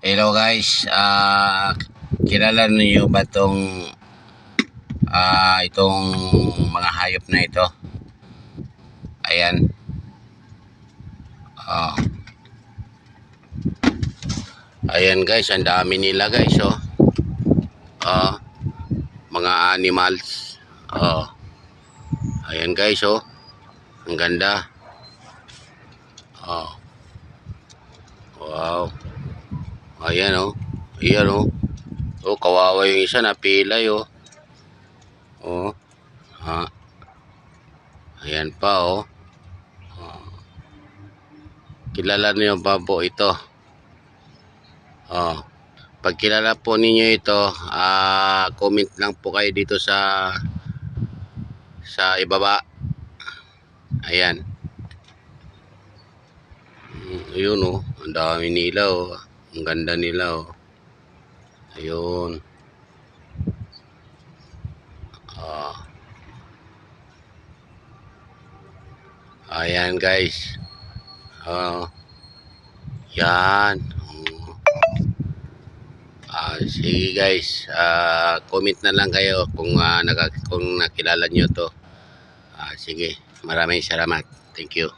Hello guys, kilala niyo ba itong mga hayop na ito? Ayan. Ayan guys, ang dami nila guys, oh. Mga animals. Ayan guys, oh. Ang ganda. Wow. Ayan, oh. Ayan, oh. Oh, kawawa yung isa, napilay, oh. Ayan pa, oh. Kilala niyo ba po ito? Pag kilala po ninyo ito, comment lang po kayo dito sa ibaba. Ayan. Ayun, oh. Ang dami nila, oh. Ang ganda nila, oh. Ayun. Ayan guys. Yan. Sige guys, comment na lang kayo kung nakilala nyo to. Sige, maraming salamat. Thank you.